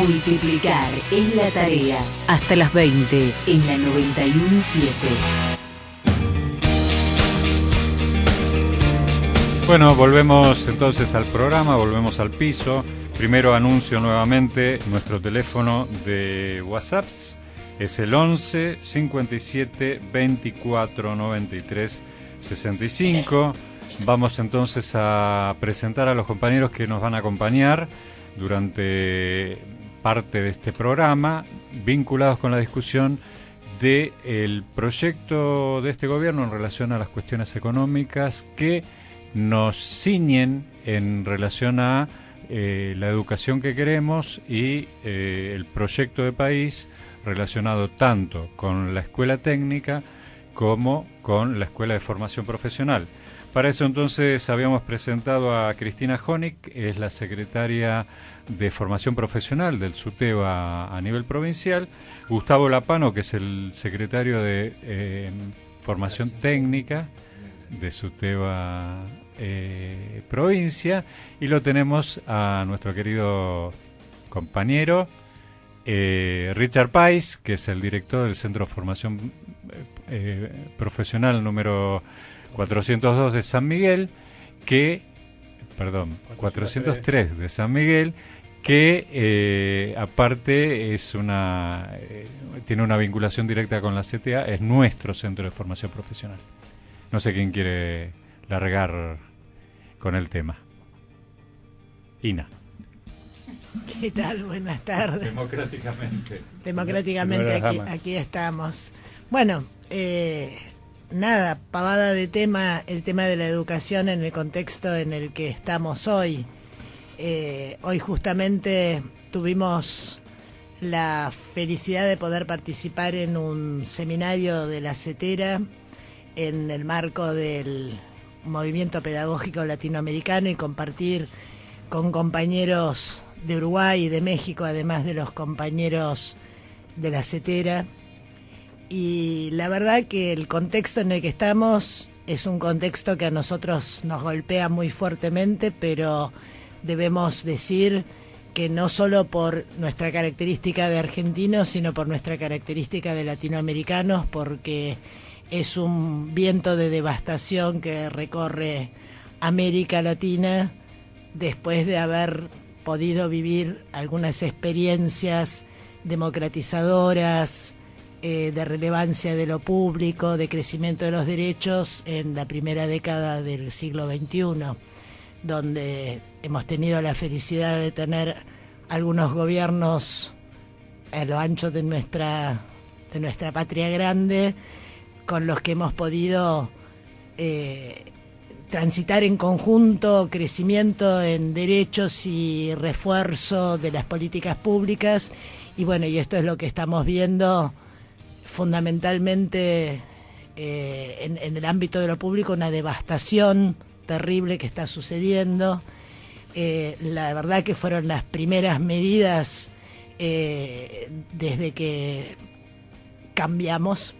Multiplicar es la tarea. Hasta las 20 en la 91.7. Bueno, volvemos entonces al programa, volvemos al piso. Primero anuncio nuevamente nuestro teléfono de WhatsApps. Es el 11 57 24 93 65. Vamos entonces a presentar a los compañeros que nos van a acompañar durante parte de este programa, vinculados con la discusión del proyecto de este gobierno en relación a las cuestiones económicas que nos ciñen en relación a la educación que queremos y el proyecto de país relacionado tanto con la escuela técnica como con la escuela de formación profesional. Para eso entonces habíamos presentado a Cristina Honig, es la secretaria de formación profesional del SUTEBA a nivel provincial, Gustavo Lapano, que es el secretario de formación técnica de SUTEBA provincia, y lo tenemos a nuestro querido compañero Richard Pais, que es el director del Centro de Formación Profesional número 402 de San Miguel, 403 de San Miguel, que aparte es tiene una vinculación directa con la CTA, es nuestro centro de formación profesional. No sé quién quiere largar con el tema. Ina. ¿Qué tal? Buenas tardes. Democráticamente aquí estamos. Bueno, nada, pavada de tema, el tema de la educación en el contexto en el que estamos hoy. Hoy justamente tuvimos la felicidad de poder participar en un seminario de la CETERA en el marco del movimiento pedagógico latinoamericano y compartir con compañeros de Uruguay y de México, además de los compañeros de la CETERA. Y la verdad que el contexto en el que estamos es un contexto que a nosotros nos golpea muy fuertemente, pero debemos decir que no solo por nuestra característica de argentinos, sino por nuestra característica de latinoamericanos, porque es un viento de devastación que recorre América Latina después de haber podido vivir algunas experiencias democratizadoras, de relevancia de lo público, de crecimiento de los derechos en la primera década del siglo XXI, donde hemos tenido la felicidad de tener algunos gobiernos a lo ancho de nuestra patria grande, con los que hemos podido transitar en conjunto crecimiento en derechos y refuerzo de las políticas públicas. Y bueno, y esto es lo que estamos viendo fundamentalmente en el ámbito de lo público, una devastación terrible que está sucediendo. La verdad que fueron las primeras medidas desde que cambiamos,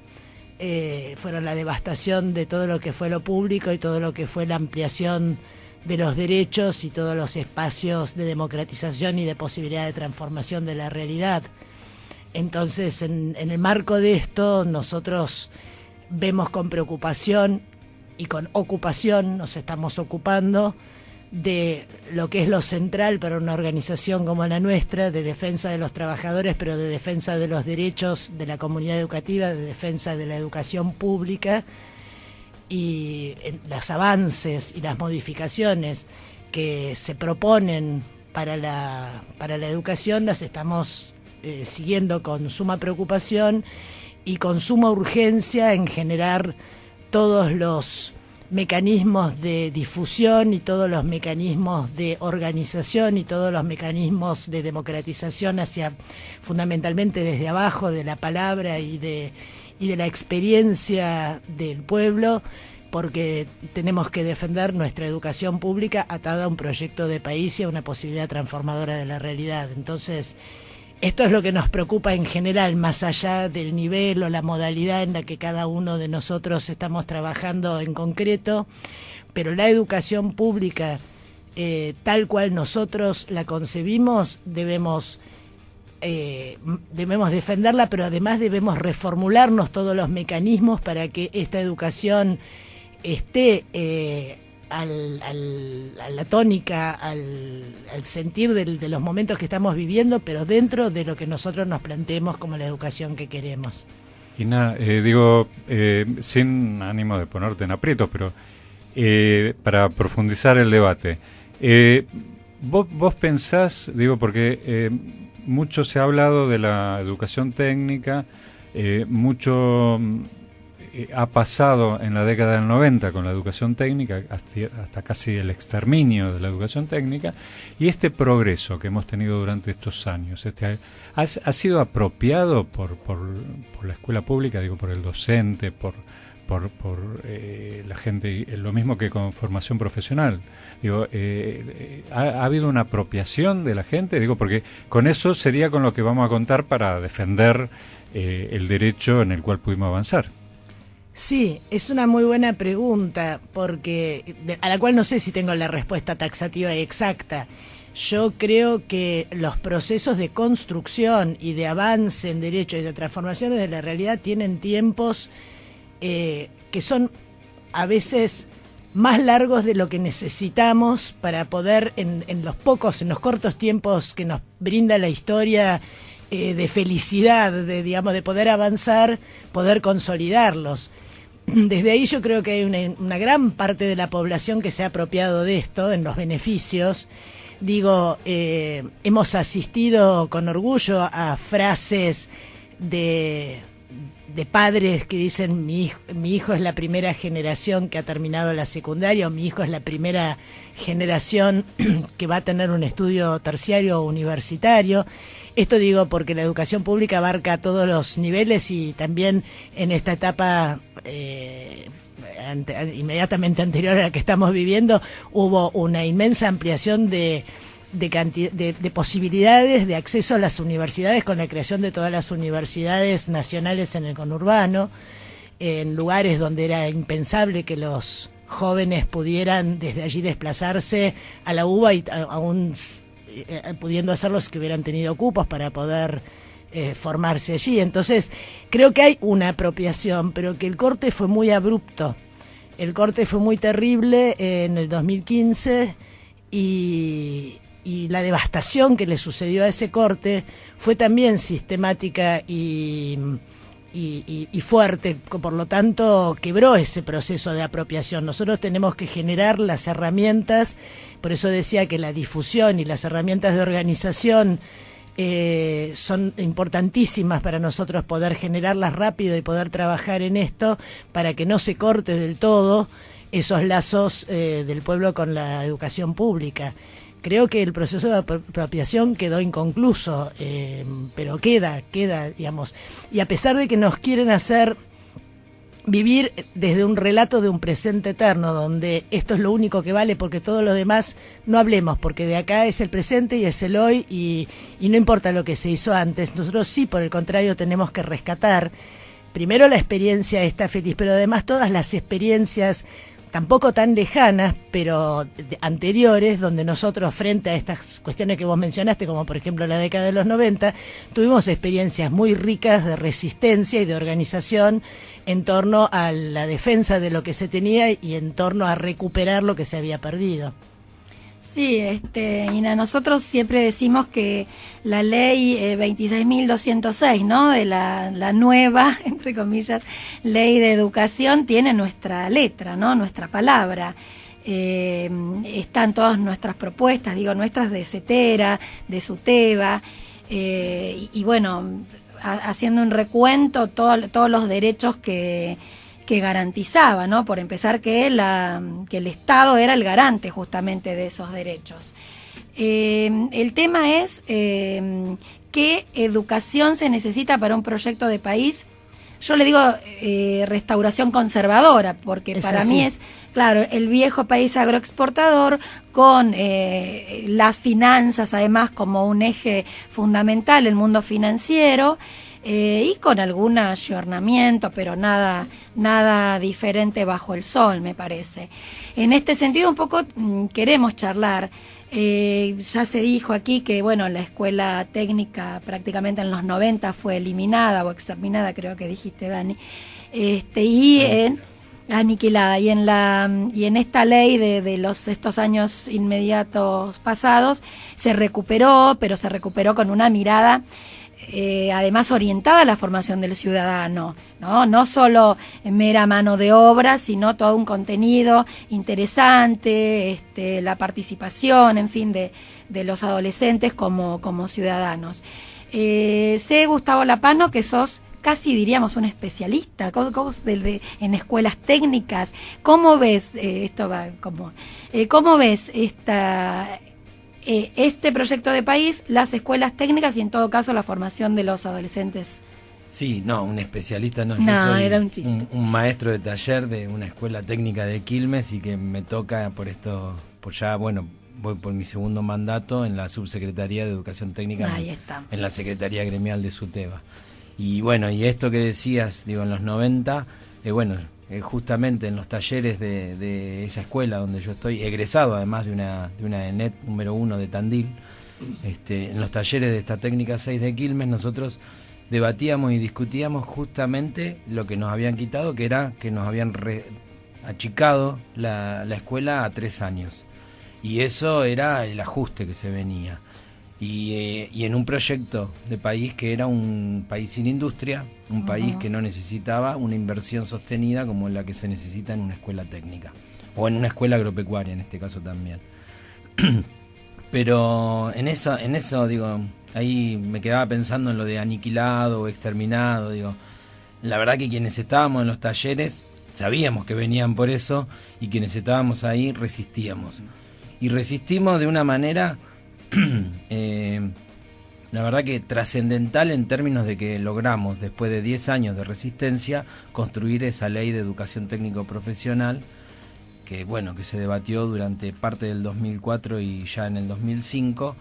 fueron la devastación de todo lo que fue lo público y todo lo que fue la ampliación de los derechos y todos los espacios de democratización y de posibilidad de transformación de la realidad. Entonces, en el marco de esto, nosotros vemos con preocupación y con ocupación, nos estamos ocupando de lo que es lo central para una organización como la nuestra, de defensa de los trabajadores, pero de defensa de los derechos de la comunidad educativa, de defensa de la educación pública, y los avances y las modificaciones que se proponen para la educación las estamos siguiendo con suma preocupación y con suma urgencia en generar todos los mecanismos de difusión y todos los mecanismos de organización y todos los mecanismos de democratización hacia, fundamentalmente desde abajo, de la palabra y de la experiencia del pueblo, porque tenemos que defender nuestra educación pública atada a un proyecto de país y a una posibilidad transformadora de la realidad. Entonces, esto es lo que nos preocupa en general, más allá del nivel o la modalidad en la que cada uno de nosotros estamos trabajando en concreto, pero la educación pública, tal cual nosotros la concebimos, debemos debemos defenderla, pero además debemos reformularnos todos los mecanismos para que esta educación esté a la tónica, al sentir de los momentos que estamos viviendo, pero dentro de lo que nosotros nos planteemos como la educación que queremos. Ina, sin ánimo de ponerte en aprietos, pero para profundizar el debate, vos pensás, porque mucho se ha hablado de la educación técnica, mucho ha pasado en la década del 90 con la educación técnica, hasta casi el exterminio de la educación técnica, y este progreso que hemos tenido durante estos años, ¿ha sido apropiado por la escuela pública, por el docente, por la gente, lo mismo que con formación profesional? ¿Ha habido una apropiación de la gente? Porque con eso sería con lo que vamos a contar para defender el derecho en el cual pudimos avanzar. Sí, es una muy buena pregunta, a la cual no sé si tengo la respuesta taxativa y exacta. Yo creo que los procesos de construcción y de avance en derecho y de transformaciones de la realidad tienen tiempos que son a veces más largos de lo que necesitamos para poder en los cortos tiempos que nos brinda la historia de felicidad, de poder avanzar, poder consolidarlos. Desde ahí yo creo que hay una gran parte de la población que se ha apropiado de esto, en los beneficios. Hemos asistido con orgullo a frases de padres que dicen mi hijo es la primera generación que ha terminado la secundaria, o mi hijo es la primera generación que va a tener un estudio terciario o universitario. Esto porque la educación pública abarca todos los niveles, y también en esta etapa inmediatamente anterior a la que estamos viviendo hubo una inmensa ampliación de posibilidades de acceso a las universidades, con la creación de todas las universidades nacionales en el conurbano, en lugares donde era impensable que los jóvenes pudieran desde allí desplazarse a la UBA, y aún pudiendo hacerlos que hubieran tenido cupos para poder formarse allí. Entonces creo que hay una apropiación, pero que el corte fue muy abrupto, el corte fue muy terrible en el 2015, y la devastación que le sucedió a ese corte fue también sistemática y fuerte. Por lo tanto, quebró ese proceso de apropiación. Nosotros tenemos que generar las herramientas, por eso decía que la difusión y las herramientas de organización son importantísimas para nosotros poder generarlas rápido y poder trabajar en esto para que no se corte del todo esos lazos del pueblo con la educación pública. Creo que el proceso de apropiación quedó inconcluso, pero queda, y a pesar de que nos quieren hacer vivir desde un relato de un presente eterno, donde esto es lo único que vale porque todo lo demás no hablemos, porque de acá es el presente y es el hoy, y no importa lo que se hizo antes. Nosotros sí, por el contrario, tenemos que rescatar primero la experiencia esta feliz, pero además todas las experiencias tampoco tan lejanas, pero anteriores, donde nosotros, frente a estas cuestiones que vos mencionaste, como por ejemplo la década de los 90, tuvimos experiencias muy ricas de resistencia y de organización en torno a la defensa de lo que se tenía y en torno a recuperar lo que se había perdido. Sí, Ina, nosotros siempre decimos que la ley 26.206, ¿no?, de la nueva, entre comillas, ley de educación, tiene nuestra letra, ¿no?, nuestra palabra. Están todas nuestras propuestas, nuestras de CETERA, de SUTEBA, y bueno, haciendo un recuento, todos los derechos que garantizaba, ¿no? Por empezar, que el Estado era el garante justamente de esos derechos. El tema es qué educación se necesita para un proyecto de país. Yo le digo restauración conservadora, porque para mí es, claro, el viejo país agroexportador con las finanzas además como un eje fundamental, el mundo financiero, y con algún ayornamiento, pero nada diferente bajo el sol, me parece. En este sentido, un poco queremos charlar Ya se dijo aquí que, bueno, la escuela técnica prácticamente en los 90 fue eliminada o exterminada, creo que dijiste, Dani, aniquilada. Y en esta ley de estos años inmediatos pasados se recuperó, pero se recuperó con una mirada además orientada a la formación del ciudadano, no solo mera mano de obra, sino todo un contenido interesante, la participación, en fin, de los adolescentes como ciudadanos. Sé, Gustavo Lapano, que sos casi diríamos un especialista en escuelas técnicas. ¿Cómo ves cómo ves este proyecto de país, las escuelas técnicas y en todo caso la formación de los adolescentes? Sí, no, un especialista no, yo soy era un chiste. Un maestro de taller de una escuela técnica de Quilmes y que me toca voy por mi segundo mandato en la Subsecretaría de Educación Técnica en la Secretaría Gremial de SUTEBA. Y bueno, y esto que decías, en los 90, justamente en los talleres de esa escuela donde yo estoy, egresado además de una ENET número 1 de Tandil, en los talleres de esta técnica 6 de Quilmes, nosotros debatíamos y discutíamos justamente lo que nos habían quitado, que era que nos habían achicado la escuela a 3 años. Y eso era el ajuste que se venía. Y en un proyecto de país que era un país sin industria, un país que no necesitaba una inversión sostenida como la que se necesita en una escuela técnica, o en una escuela agropecuaria en este caso también. Pero en eso ahí me quedaba pensando en lo de aniquilado o exterminado, la verdad que quienes estábamos en los talleres sabíamos que venían por eso, y quienes estábamos ahí resistíamos. Y resistimos de una manera la verdad que trascendental, en términos de que logramos, después de 10 años de resistencia, construir esa ley de educación técnico profesional que se debatió durante parte del 2004 y ya en el 2005,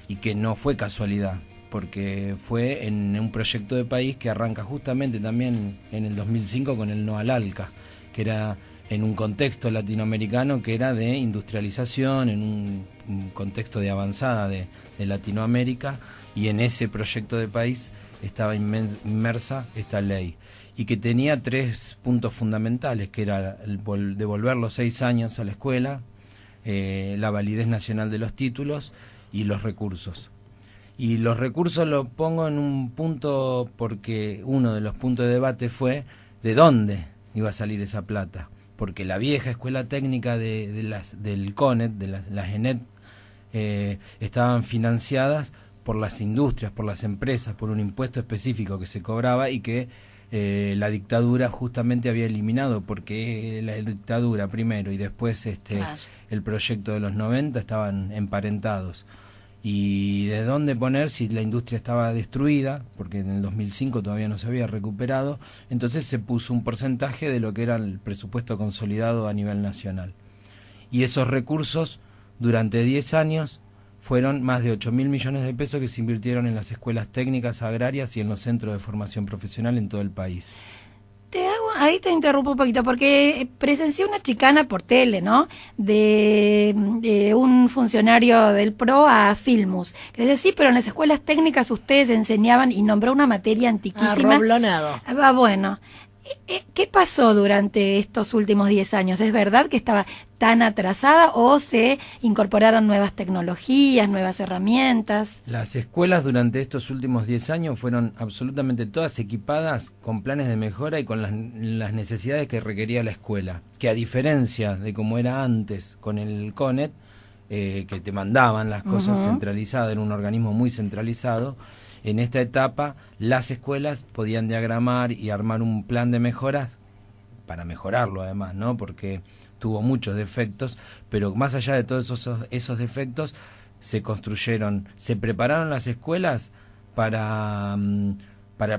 y que no fue casualidad, porque fue en un proyecto de país que arranca justamente también en el 2005 con el No al ALCA, que era en un contexto latinoamericano que era de industrialización, en un contexto de avanzada de Latinoamérica, y en ese proyecto de país estaba inmersa esta ley, y que tenía 3 puntos fundamentales, que era devolver los 6 años a la escuela, la validez nacional de los títulos y los recursos. Y los recursos lo pongo en un punto porque uno de los puntos de debate fue de dónde iba a salir esa plata, porque la vieja escuela técnica del CONET, de las ENET, estaban financiadas por las industrias, por las empresas, por un impuesto específico que se cobraba y que la dictadura justamente había eliminado, porque la dictadura primero y después el proyecto de los 90 estaban emparentados. Y de dónde poner si la industria estaba destruida, porque en el 2005 todavía no se había recuperado, entonces se puso un porcentaje de lo que era el presupuesto consolidado a nivel nacional. Y esos recursos, durante 10 años, fueron más de 8.000 millones de pesos que se invirtieron en las escuelas técnicas agrarias y en los centros de formación profesional en todo el país. Ahí te interrumpo un poquito, porque presencié una chicana por tele, ¿no? De un funcionario del PRO a Filmus, que les decía, sí, pero en las escuelas técnicas ustedes enseñaban, y nombró una materia antiquísima. Roblonado. Bueno, ¿qué pasó durante estos últimos 10 años? ¿Es verdad que estaba tan atrasada o se incorporaron nuevas tecnologías, nuevas herramientas? Las escuelas durante estos últimos 10 años fueron absolutamente todas equipadas con planes de mejora y con las necesidades que requería la escuela, que a diferencia de como era antes con el CONET, que te mandaban las cosas centralizadas, en un organismo muy centralizado. En esta etapa las escuelas podían diagramar y armar un plan de mejoras para mejorarlo además, ¿no? Porque tuvo muchos defectos, pero más allá de todos esos defectos se prepararon las escuelas para,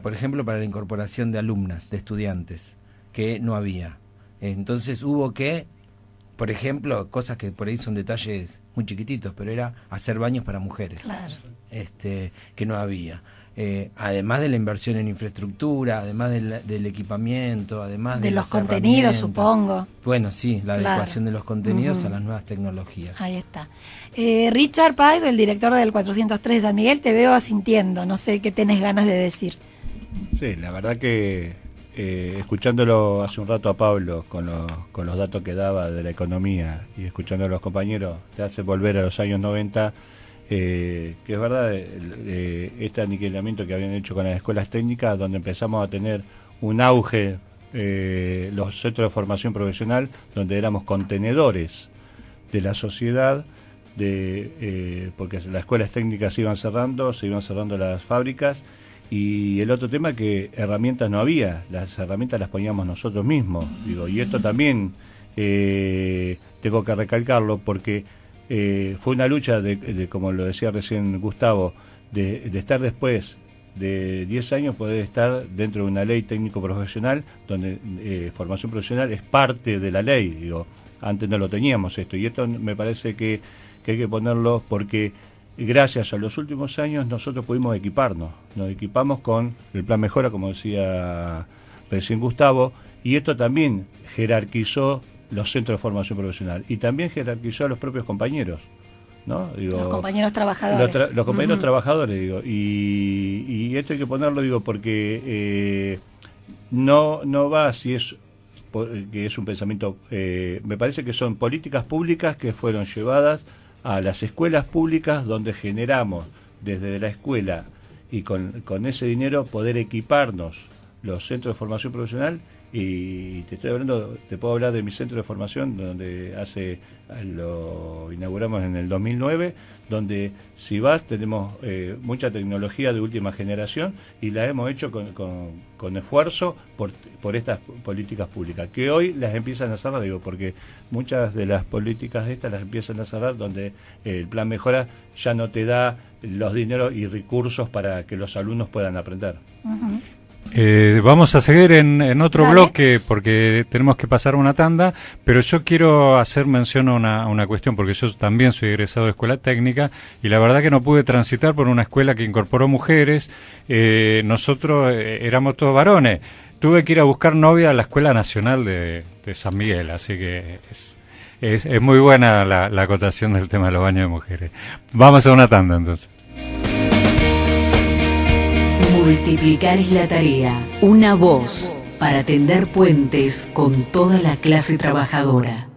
por ejemplo, para la incorporación de alumnas, de estudiantes, que no había. Entonces hubo que, por ejemplo, cosas que por ahí son detalles muy chiquititos, pero era hacer baños para mujeres. Claro. Que no había. además de la inversión en infraestructura, además del equipamiento, además de los contenidos, supongo. Bueno, sí, la adecuación de los contenidos a las nuevas tecnologías. Ahí está. Richard Páez, el director del 403 de San Miguel, te veo asintiendo, no sé qué tenés ganas de decir. Sí, la verdad que escuchándolo hace un rato a Pablo con los datos que daba de la economía y escuchando a los compañeros, te hace volver a los años 90, que es verdad, este aniquilamiento que habían hecho con las escuelas técnicas, donde empezamos a tener un auge, los centros de formación profesional, donde éramos contenedores de la sociedad, porque las escuelas técnicas se iban cerrando las fábricas. Y el otro tema que herramientas no había, las herramientas las poníamos nosotros mismos, y esto también tengo que recalcarlo porque fue una lucha de como lo decía recién Gustavo, de estar después de 10 años, poder estar dentro de una ley técnico-profesional, donde formación profesional es parte de la ley, antes no lo teníamos esto, y esto me parece que hay que ponerlo porque gracias a los últimos años nosotros pudimos equiparnos, nos equipamos con el plan mejora, como decía recién Gustavo, y esto también jerarquizó los centros de formación profesional y también jerarquizó a los propios compañeros, ¿no? Los compañeros trabajadores. Los compañeros trabajadores, y esto hay que ponerlo, porque no va si es que es un pensamiento, me parece que son políticas públicas que fueron llevadas a las escuelas públicas, donde generamos desde la escuela y con ese dinero poder equiparnos los centros de formación profesional. Y te puedo hablar de mi centro de formación, donde lo inauguramos en el 2009, donde si vas tenemos mucha tecnología de última generación y la hemos hecho con esfuerzo por estas políticas públicas, que hoy las empiezan a cerrar, porque muchas de las políticas estas las empiezan a cerrar, donde el plan mejora ya no te da los dineros y recursos para que los alumnos puedan aprender. Vamos a seguir en otro bloque porque tenemos que pasar una tanda, pero yo quiero hacer mención a una cuestión, porque yo también soy egresado de escuela técnica y la verdad que no pude transitar por una escuela que incorporó mujeres. Nosotros éramos todos varones. Tuve que ir a buscar novia a la Escuela Nacional de San Miguel, así que es muy buena la acotación del tema de los baños de mujeres. Vamos a una tanda entonces. Multiplicar es la tarea. Una voz para tender puentes con toda la clase trabajadora.